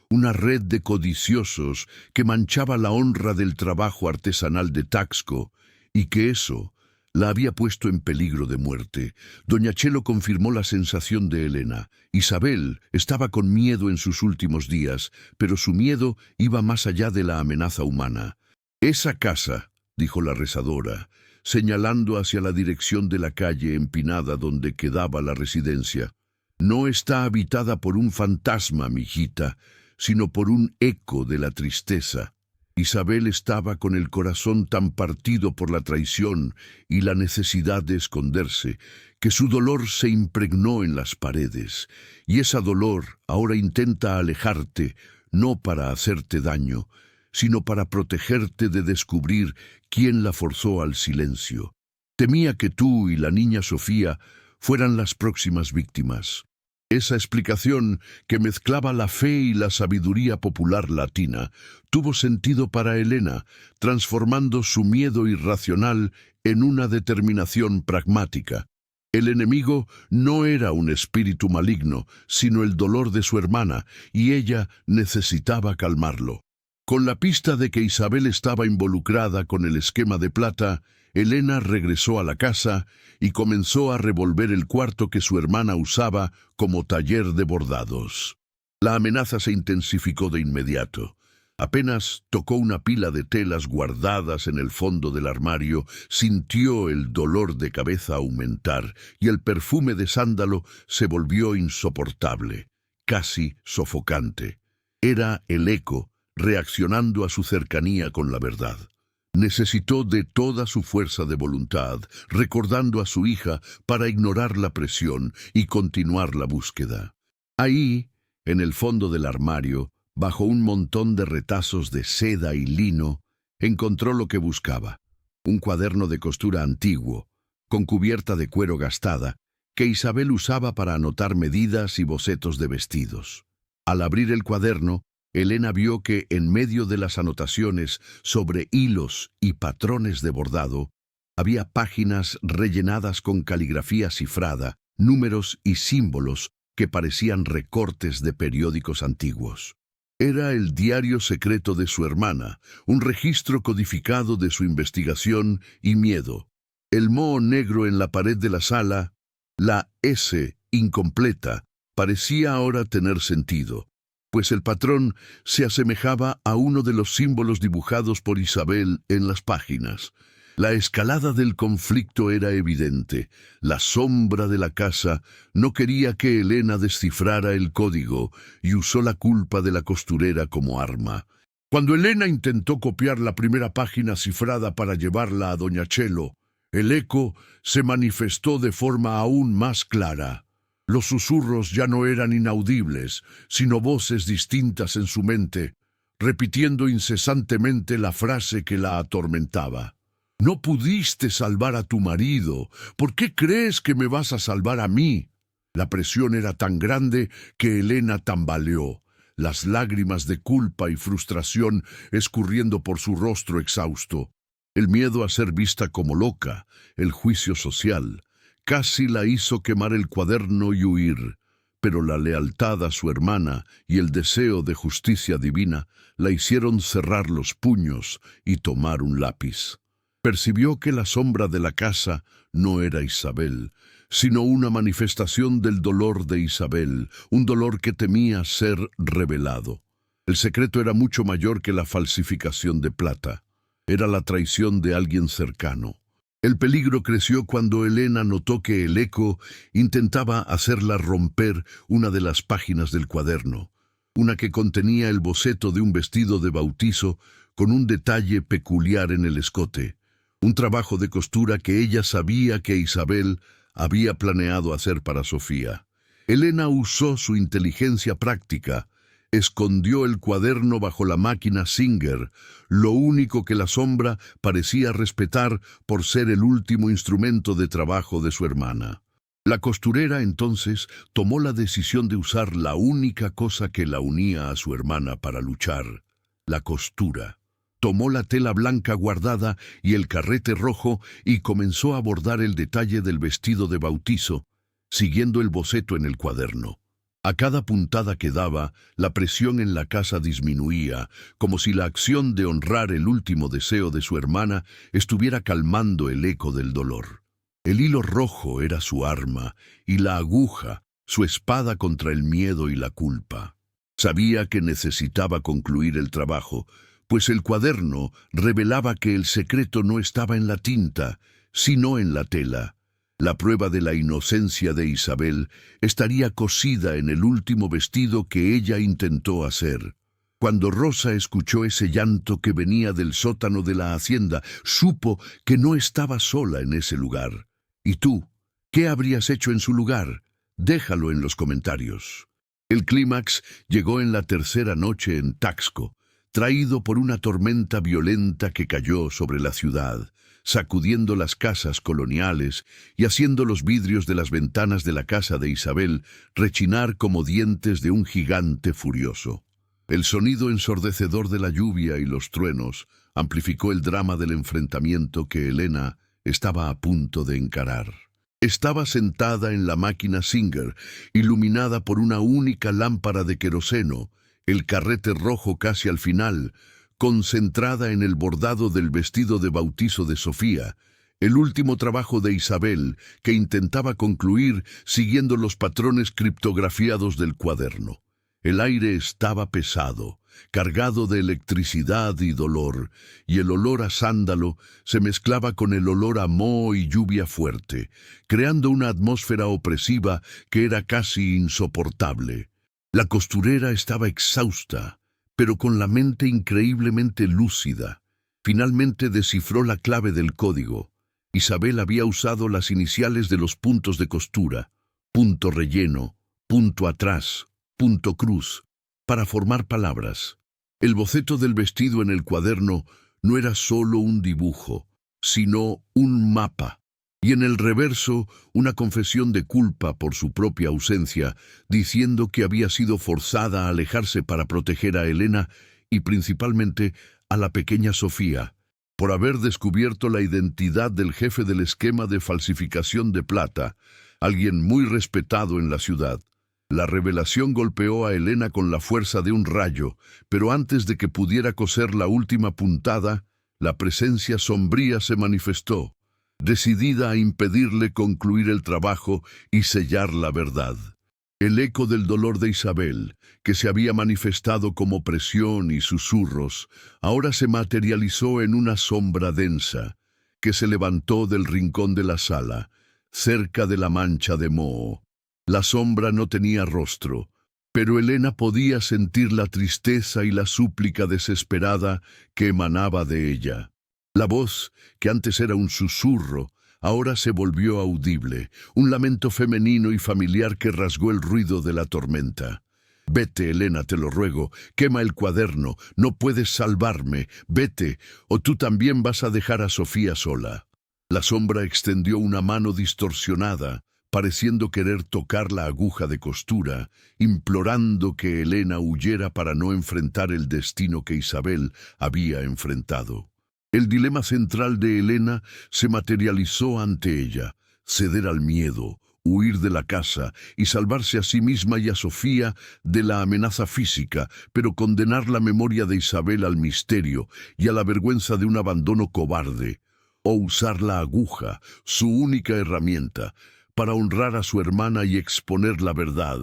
una red de codiciosos que manchaba la honra del trabajo artesanal de Taxco, y que eso la había puesto en peligro de muerte. Doña Chelo confirmó la sensación de Elena. Isabel estaba con miedo en sus últimos días, pero su miedo iba más allá de la amenaza humana. «Esa casa», dijo la rezadora, señalando hacia la dirección de la calle empinada donde quedaba la residencia, «no está habitada por un fantasma, mijita, sino por un eco de la tristeza». Isabel estaba con el corazón tan partido por la traición y la necesidad de esconderse, que su dolor se impregnó en las paredes, y ese dolor ahora intenta alejarte, no para hacerte daño, sino para protegerte de descubrir quién la forzó al silencio. Temía que tú y la niña Sofía fueran las próximas víctimas. Esa explicación, que mezclaba la fe y la sabiduría popular latina, tuvo sentido para Elena, transformando su miedo irracional en una determinación pragmática. El enemigo no era un espíritu maligno, sino el dolor de su hermana, y ella necesitaba calmarlo. Con la pista de que Isabel estaba involucrada con el esquema de plata, Elena regresó a la casa y comenzó a revolver el cuarto que su hermana usaba como taller de bordados. La amenaza se intensificó de inmediato. Apenas tocó una pila de telas guardadas en el fondo del armario, sintió el dolor de cabeza aumentar y el perfume de sándalo se volvió insoportable, casi sofocante. Era el eco reaccionando a su cercanía con la verdad. Necesitó de toda su fuerza de voluntad, recordando a su hija para ignorar la presión y continuar la búsqueda. Ahí, en el fondo del armario, bajo un montón de retazos de seda y lino, encontró lo que buscaba: un cuaderno de costura antiguo, con cubierta de cuero gastada, que Isabel usaba para anotar medidas y bocetos de vestidos. Al abrir el cuaderno, Elena vio que, en medio de las anotaciones sobre hilos y patrones de bordado, había páginas rellenadas con caligrafía cifrada números y símbolos que parecían recortes de periódicos antiguos. Era el diario secreto de su hermana, un registro codificado de su investigación y miedo. El moho negro en la pared de la sala, la S incompleta, parecía ahora tener sentido, pues el patrón se asemejaba a uno de los símbolos dibujados por Isabel en las páginas. La escalada del conflicto era evidente. La sombra de la casa no quería que Elena descifrara el código y usó la culpa de la costurera como arma. Cuando Elena intentó copiar la primera página cifrada para llevarla a Doña Chelo, el eco se manifestó de forma aún más clara. Los susurros ya no eran inaudibles, sino voces distintas en su mente, repitiendo incesantemente la frase que la atormentaba. No pudiste salvar a tu marido. ¿Por qué crees que me vas a salvar a mí? La presión era tan grande que Elena tambaleó, las lágrimas de culpa y frustración escurriendo por su rostro exhausto. El miedo a ser vista como loca, el juicio social, casi la hizo quemar el cuaderno y huir, pero la lealtad a su hermana y el deseo de justicia divina la hicieron cerrar los puños y tomar un lápiz. Percibió que la sombra de la casa no era Isabel, sino una manifestación del dolor de Isabel, un dolor que temía ser revelado. El secreto era mucho mayor que la falsificación de plata. Era la traición de alguien cercano. El peligro creció cuando Elena notó que el eco intentaba hacerla romper una de las páginas del cuaderno, una que contenía el boceto de un vestido de bautizo con un detalle peculiar en el escote. Un trabajo de costura que ella sabía que Isabel había planeado hacer para Sofía. Elena usó su inteligencia práctica, escondió el cuaderno bajo la máquina Singer, lo único que la sombra parecía respetar por ser el último instrumento de trabajo de su hermana. La costurera entonces tomó la decisión de usar la única cosa que la unía a su hermana para luchar, la costura. Tomó la tela blanca guardada y el carrete rojo y comenzó a bordar el detalle del vestido de bautizo, siguiendo el boceto en el cuaderno. A cada puntada que daba, la presión en la casa disminuía, como si la acción de honrar el último deseo de su hermana estuviera calmando el eco del dolor. El hilo rojo era su arma y la aguja, su espada contra el miedo y la culpa. Sabía que necesitaba concluir el trabajo, pues el cuaderno revelaba que el secreto no estaba en la tinta, sino en la tela. La prueba de la inocencia de Isabel estaría cosida en el último vestido que ella intentó hacer. Cuando Rosa escuchó ese llanto que venía del sótano de la hacienda, supo que no estaba sola en ese lugar. ¿Y tú? ¿Qué habrías hecho en su lugar? Déjalo en los comentarios. El clímax llegó en la tercera noche en Taxco, traído por una tormenta violenta que cayó sobre la ciudad, sacudiendo las casas coloniales y haciendo los vidrios de las ventanas de la casa de Isabel rechinar como dientes de un gigante furioso. El sonido ensordecedor de la lluvia y los truenos amplificó el drama del enfrentamiento que Elena estaba a punto de encarar. Estaba sentada en la máquina Singer, iluminada por una única lámpara de queroseno, el carrete rojo casi al final, concentrada en el bordado del vestido de bautizo de Sofía, el último trabajo de Isabel que intentaba concluir siguiendo los patrones criptografiados del cuaderno. El aire estaba pesado, cargado de electricidad y dolor, y el olor a sándalo se mezclaba con el olor a moho y lluvia fuerte, creando una atmósfera opresiva que era casi insoportable. La costurera estaba exhausta, pero con la mente increíblemente lúcida. Finalmente descifró la clave del código. Isabel había usado las iniciales de los puntos de costura, punto relleno, punto atrás, punto cruz, para formar palabras. El boceto del vestido en el cuaderno no era solo un dibujo, sino un mapa. Y en el reverso, una confesión de culpa por su propia ausencia, diciendo que había sido forzada a alejarse para proteger a Elena y principalmente a la pequeña Sofía, por haber descubierto la identidad del jefe del esquema de falsificación de plata. alguien muy respetado en la ciudad. La revelación golpeó a Elena con la fuerza de un rayo, pero antes de que pudiera coser la última puntada, la presencia sombría se manifestó, decidida a impedirle concluir el trabajo y sellar la verdad. El eco del dolor de Isabel, que se había manifestado como presión y susurros, ahora se materializó en una sombra densa, que se levantó del rincón de la sala, cerca de la mancha de moho. La sombra no tenía rostro, pero Elena podía sentir la tristeza y la súplica desesperada que emanaba de ella. La voz, que antes era un susurro, ahora se volvió audible, un lamento femenino y familiar que rasgó el ruido de la tormenta. «Vete, Elena, te lo ruego, quema el cuaderno, no puedes salvarme, vete, o tú también vas a dejar a Sofía sola». La sombra extendió una mano distorsionada, pareciendo querer tocar la aguja de costura, implorando que Elena huyera para no enfrentar el destino que Isabel había enfrentado. El dilema central de Elena se materializó ante ella: ceder al miedo, huir de la casa y salvarse a sí misma y a Sofía de la amenaza física, pero condenar la memoria de Isabel al misterio y a la vergüenza de un abandono cobarde, o usar la aguja, su única herramienta, para honrar a su hermana y exponer la verdad,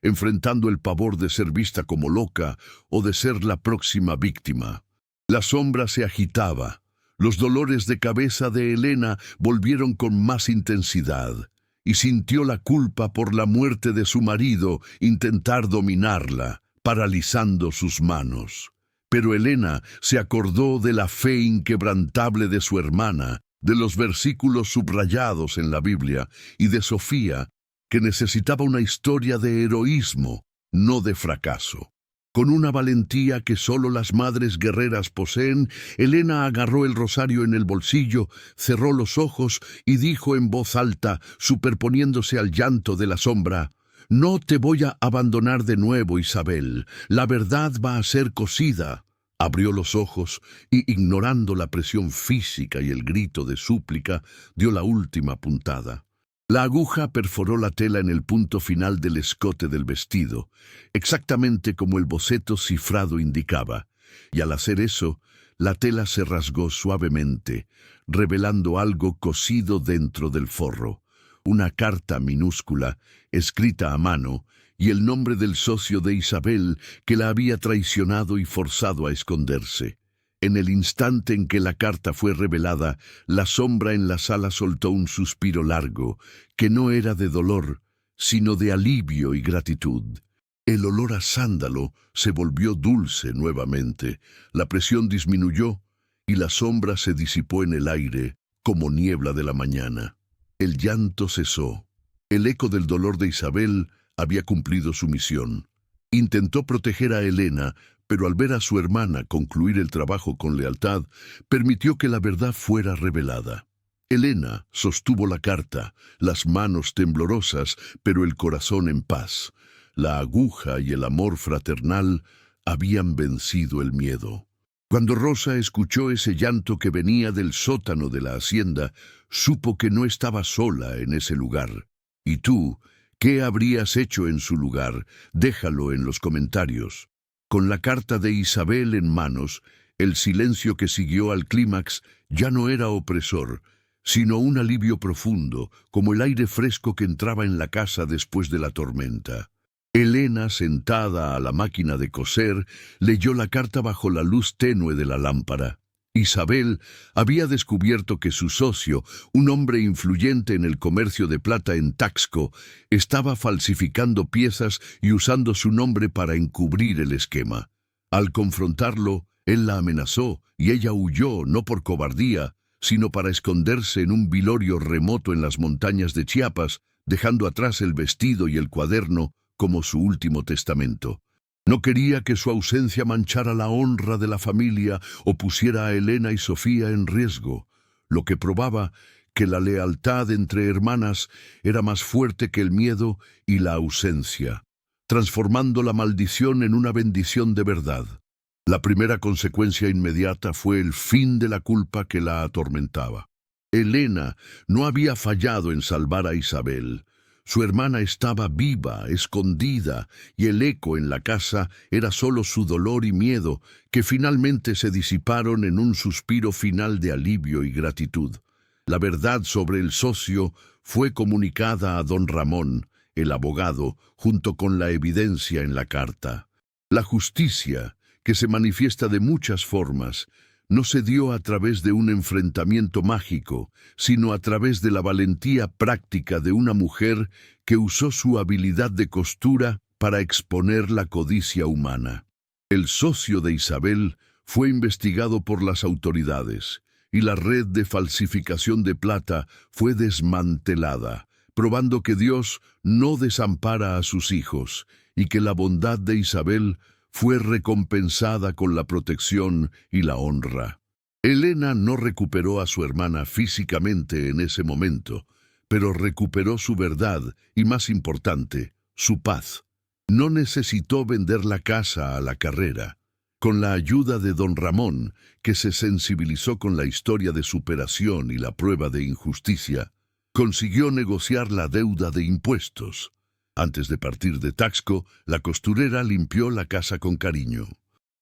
enfrentando el pavor de ser vista como loca o de ser la próxima víctima. La sombra se agitaba. Los dolores de cabeza de Elena volvieron con más intensidad, y sintió la culpa por la muerte de su marido intentar dominarla, paralizando sus manos. Pero Elena se acordó de la fe inquebrantable de su hermana, de los versículos subrayados en la Biblia y de Sofía, que necesitaba una historia de heroísmo, no de fracaso. Con una valentía que solo las madres guerreras poseen, Elena agarró el rosario en el bolsillo, cerró los ojos y dijo en voz alta, superponiéndose al llanto de la sombra: «No te voy a abandonar de nuevo, Isabel. La verdad va a ser cosida». Abrió los ojos y, ignorando la presión física y el grito de súplica, dio la última puntada. La aguja perforó la tela en el punto final del escote del vestido, exactamente como el boceto cifrado indicaba, y al hacer eso, la tela se rasgó suavemente, revelando algo cosido dentro del forro, una carta minúscula, escrita a mano, y el nombre del socio de Isabel que la había traicionado y forzado a esconderse. En el instante en que la carta fue revelada, la sombra en la sala soltó un suspiro largo, que no era de dolor, sino de alivio y gratitud. El olor a sándalo se volvió dulce nuevamente, la presión disminuyó y la sombra se disipó en el aire como niebla de la mañana. El llanto cesó. El eco del dolor de Isabel había cumplido su misión. Intentó proteger a Elena, pero al ver a su hermana concluir el trabajo con lealtad, permitió que la verdad fuera revelada. Elena sostuvo la carta, las manos temblorosas, pero el corazón en paz. La aguja y el amor fraternal habían vencido el miedo. Cuando Rosa escuchó ese llanto que venía del sótano de la hacienda, supo que no estaba sola en ese lugar. ¿Y tú, qué habrías hecho en su lugar? Déjalo en los comentarios. Con la carta de Isabel en manos, el silencio que siguió al clímax ya no era opresor, sino un alivio profundo, como el aire fresco que entraba en la casa después de la tormenta. Elena, sentada a la máquina de coser, leyó la carta bajo la luz tenue de la lámpara. Isabel había descubierto que su socio, un hombre influyente en el comercio de plata en Taxco, estaba falsificando piezas y usando su nombre para encubrir el esquema. Al confrontarlo, él la amenazó y ella huyó no por cobardía, sino para esconderse en un vilorio remoto en las montañas de Chiapas, dejando atrás el vestido y el cuaderno como su último testamento. No quería que su ausencia manchara la honra de la familia o pusiera a Elena y Sofía en riesgo, lo que probaba que la lealtad entre hermanas era más fuerte que el miedo y la ausencia, transformando la maldición en una bendición de verdad. La primera consecuencia inmediata fue el fin de la culpa que la atormentaba. Elena no había fallado en salvar a Isabel. Su hermana estaba viva, escondida, y el eco en la casa era solo su dolor y miedo, que finalmente se disiparon en un suspiro final de alivio y gratitud. La verdad sobre el socio fue comunicada a don Ramón, el abogado, junto con la evidencia en la carta. La justicia, que se manifiesta de muchas formas, no se dio a través de un enfrentamiento mágico, sino a través de la valentía práctica de una mujer que usó su habilidad de costura para exponer la codicia humana. El socio de Isabel fue investigado por las autoridades y la red de falsificación de plata fue desmantelada, probando que Dios no desampara a sus hijos y que la bondad de Isabel fue recompensada con la protección y la honra. Elena no recuperó a su hermana físicamente en ese momento, pero recuperó su verdad y, más importante, su paz. No necesitó vender la casa a la carrera. Con la ayuda de don Ramón, que se sensibilizó con la historia de superación y la prueba de injusticia, consiguió negociar la deuda de impuestos. Antes de partir de Taxco, la costurera limpió la casa con cariño.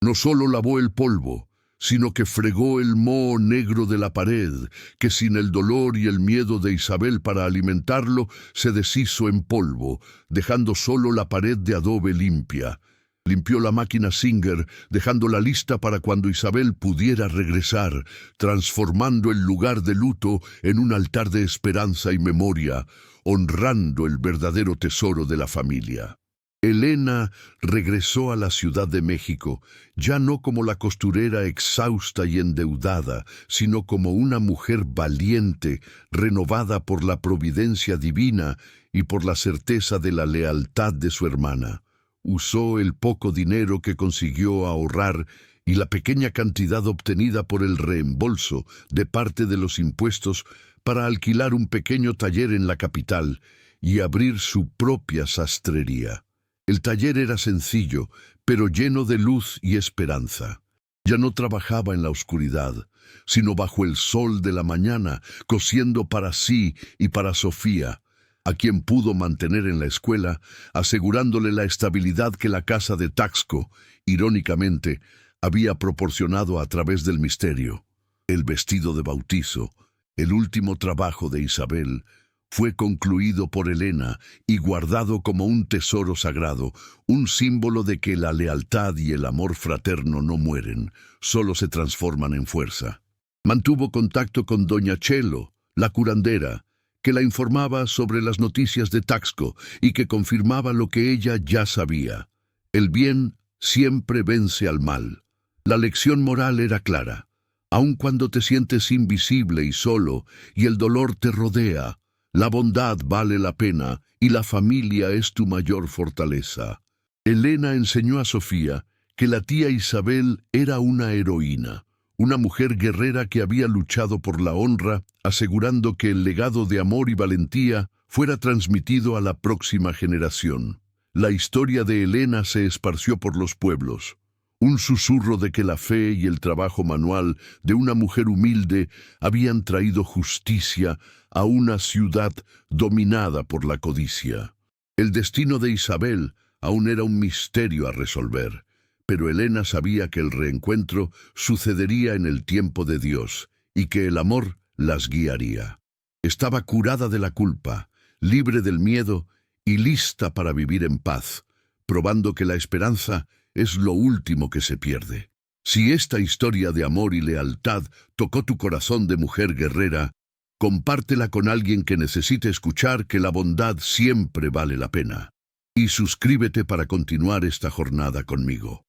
No solo lavó el polvo, sino que fregó el moho negro de la pared, que sin el dolor y el miedo de Isabel para alimentarlo, se deshizo en polvo, dejando solo la pared de adobe limpia. Limpió la máquina Singer, dejándola lista para cuando Isabel pudiera regresar, transformando el lugar de luto en un altar de esperanza y memoria, honrando el verdadero tesoro de la familia. Elena regresó a la Ciudad de México, ya no como la costurera exhausta y endeudada, sino como una mujer valiente, renovada por la providencia divina y por la certeza de la lealtad de su hermana. Usó el poco dinero que consiguió ahorrar y la pequeña cantidad obtenida por el reembolso de parte de los impuestos para alquilar un pequeño taller en la capital y abrir su propia sastrería. El taller era sencillo, pero lleno de luz y esperanza. Ya no trabajaba en la oscuridad, sino bajo el sol de la mañana, cosiendo para sí y para Sofía, a quien pudo mantener en la escuela, asegurándole la estabilidad que la casa de Taxco, irónicamente, había proporcionado a través del misterio. El vestido de bautizo, el último trabajo de Isabel, fue concluido por Elena y guardado como un tesoro sagrado, un símbolo de que la lealtad y el amor fraterno no mueren, solo se transforman en fuerza. Mantuvo contacto con doña Chelo, la curandera, que la informaba sobre las noticias de Taxco y que confirmaba lo que ella ya sabía. El bien siempre vence al mal. La lección moral era clara. Aun cuando te sientes invisible y solo y el dolor te rodea, la bondad vale la pena y la familia es tu mayor fortaleza. Elena enseñó a Sofía que la tía Isabel era una heroína, una mujer guerrera que había luchado por la honra, asegurando que el legado de amor y valentía fuera transmitido a la próxima generación. La historia de Elena se esparció por los pueblos. Un susurro de que la fe y el trabajo manual de una mujer humilde habían traído justicia a una ciudad dominada por la codicia. El destino de Isabel aún era un misterio a resolver, pero Elena sabía que el reencuentro sucedería en el tiempo de Dios y que el amor las guiaría. Estaba curada de la culpa, libre del miedo y lista para vivir en paz, probando que la esperanza es lo último que se pierde. Si esta historia de amor y lealtad tocó tu corazón de mujer guerrera, compártela con alguien que necesite escuchar que la bondad siempre vale la pena. Y suscríbete para continuar esta jornada conmigo.